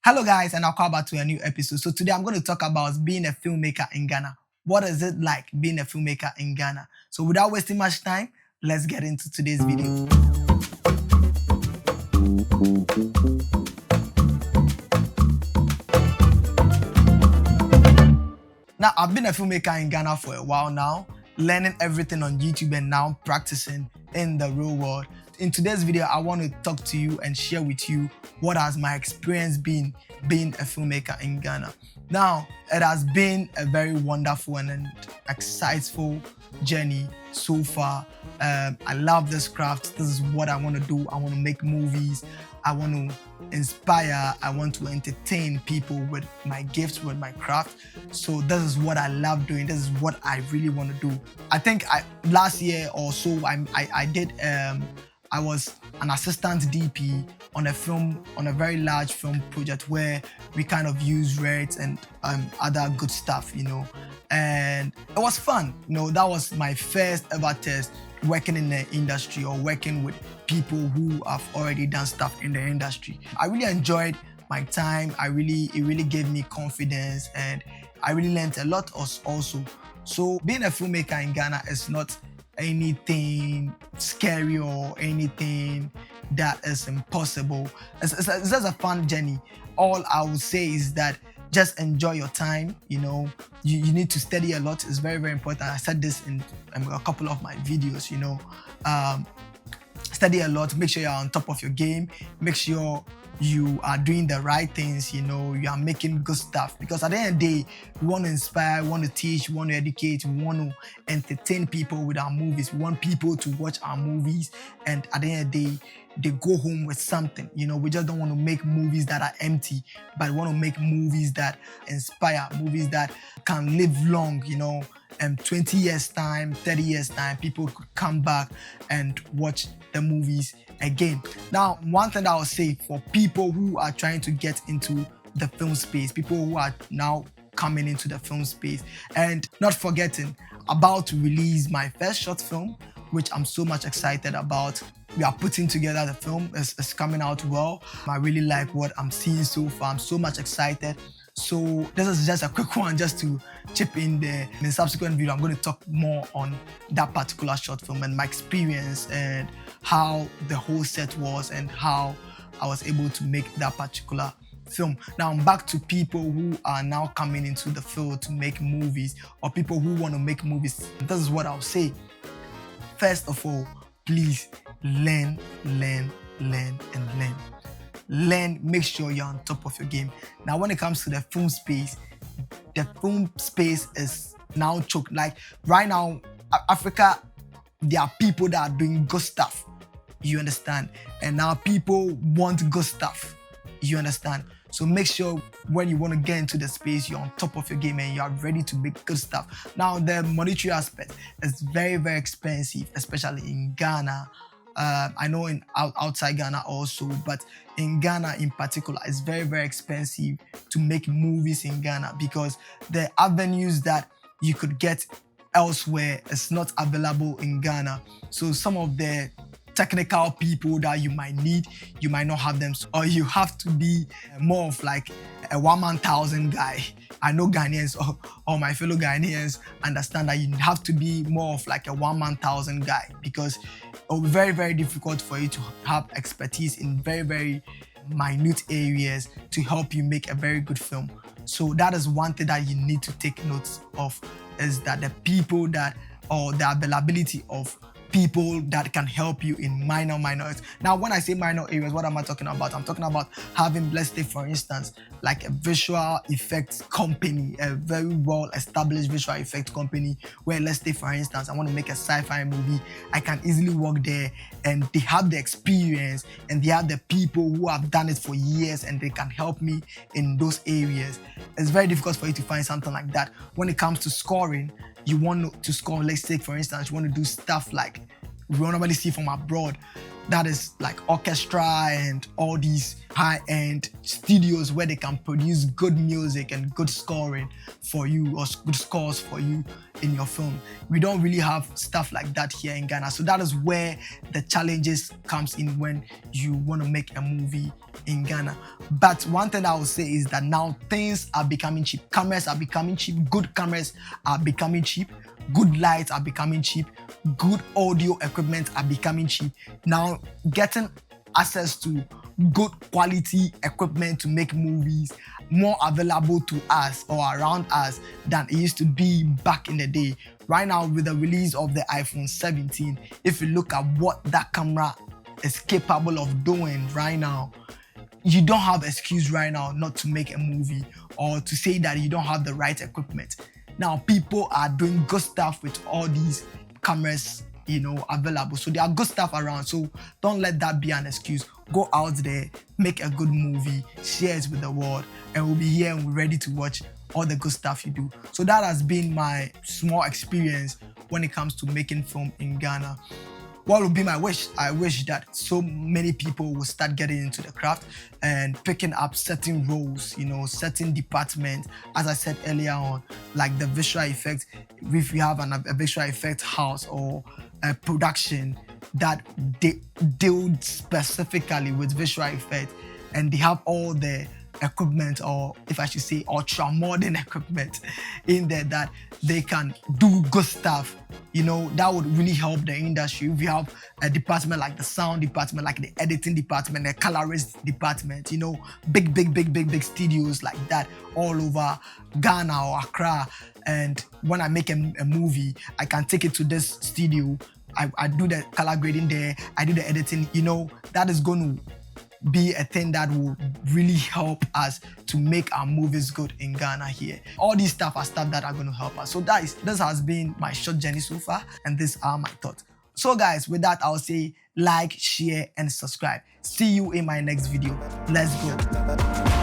Hello guys, and welcome back to a new episode. So today I'm going to talk about being a filmmaker in Ghana. What is it like being a filmmaker in Ghana? So without wasting much time, let's get into today's video. Now, I've been a filmmaker in Ghana for a while now, learning everything on YouTube and now practicing in the real world. In today's video, I want to talk to you and share with you what has my experience been being a filmmaker in Ghana. Now, it has been a very wonderful and exciting journey so far. I love this craft. This is what I want to do. I want to make movies. I want to inspire. I want to entertain people with my gifts, with my craft. So this is what I love doing. This is what I really want to do. I think last year or so, I was an assistant DP on a very large film project where we kind of use rates and other good stuff, and it was fun. That was my first ever test working in the industry or working with people who have already done stuff in the industry. I really enjoyed my time. It really gave me confidence, and I really learned a lot also. So being a filmmaker in Ghana is not anything scary or anything that is impossible. It's just a fun journey. All I would say is that just enjoy your time. You need to study a lot. It's very, very important. I said this in a couple of my videos. Study a lot. Make sure you're on top of your game. Make sure you are doing the right things. You are making good stuff, because at the end of the day, we want to inspire, we want to teach, we want to educate, we want to entertain people with our movies. We want people to watch our movies, and at the end of the day, they go home with something. We just don't want to make movies that are empty, but we want to make movies that inspire, movies that can live long. 20 years time, 30 years time, people could come back and watch the movies again. Now, one thing I would say for people who are trying to get into the film space, people who are now coming into the film space, and not forgetting, about to release my first short film, which I'm so much excited about. We are putting together the film. It's coming out well. I really like what I'm seeing so far. I'm so much excited. So this is just a quick one just to chip in there. In the subsequent video, I'm going to talk more on that particular short film and my experience and how the whole set was and how I was able to make that particular film. Now I'm back to people who are now coming into the field to make movies, or people who want to make movies. This is what I'll say. First of all, please learn. Learn, make sure you're on top of your game. Now, when it comes to the film space is now choked. Like right now, Africa, there are people that are doing good stuff. You understand? And now people want good stuff. You understand? So make sure when you want to get into the space, you're on top of your game and you are ready to make good stuff. Now, the monetary aspect is very, very expensive, especially in Ghana. I know outside Ghana also, but in Ghana in particular, it's very, very expensive to make movies in Ghana, because the avenues that you could get elsewhere is not available in Ghana. So some of the technical people that you might need, you might not have them, or you have to be more of like a one-man thousand guy. I know Ghanaians or my fellow Ghanaians understand that you have to be more of like a one-man thousand guy, because it will be very, very difficult for you to have expertise in very, very minute areas to help you make a very good film. So that is one thing that you need to take notes of, is that the people that, or the availability of people that can help you in minor areas. Now, when I say minor areas, what am I talking about? I'm talking about having, let's say, for instance, like a visual effects company, a very well-established visual effects company, where, let's say, for instance, I want to make a sci-fi movie. I can easily work there, and they have the experience, and they have the people who have done it for years, and they can help me in those areas. It's very difficult for you to find something like that. When it comes to scoring, you want to score, let's say, for instance, you want to do stuff like we normally see from abroad. That is like orchestra and all these high-end studios where they can produce good music and good scoring for you, or good scores for you in your film. We don't really have stuff like that here in Ghana. So that is where the challenges comes in when you want to make a movie in Ghana. But one thing I will say is that now things are becoming cheap. Cameras are becoming cheap. Good cameras are becoming cheap. Good lights are becoming cheap. Good audio equipment are becoming cheap. Now, getting access to good quality equipment to make movies more available to us or around us than it used to be back in the day. Right now, with the release of the iPhone 17, if you look at what that camera is capable of doing right now, you don't have excuse right now not to make a movie or to say that you don't have the right equipment. Now, people are doing good stuff with all these cameras, available. So there are good stuff around. So don't let that be an excuse. Go out there, make a good movie, share it with the world, and we'll be here and we're ready to watch all the good stuff you do. So that has been my small experience when it comes to making film in Ghana. What would be my wish? I wish that so many people will start getting into the craft and picking up certain roles, certain departments. As I said earlier on, like the visual effects, if we have a visual effect house or a production that they deal specifically with visual effects, and they have all the equipment, or if I should say ultra modern equipment in there that they can do good stuff, that would really help the industry. If you have a department like the sound department, like the editing department, the colorist department, big studios like that all over Ghana or Accra. And when I make a movie, I can take it to this studio. I do the color grading there, I do the editing, that is going to be a thing that will really help us to make our movies good in Ghana here. All these stuff are stuff that are going to help us. So guys, this has been my short journey so far, and these are my thoughts. So guys, with that, I'll say like, share, and subscribe. See you in my next video. Let's go.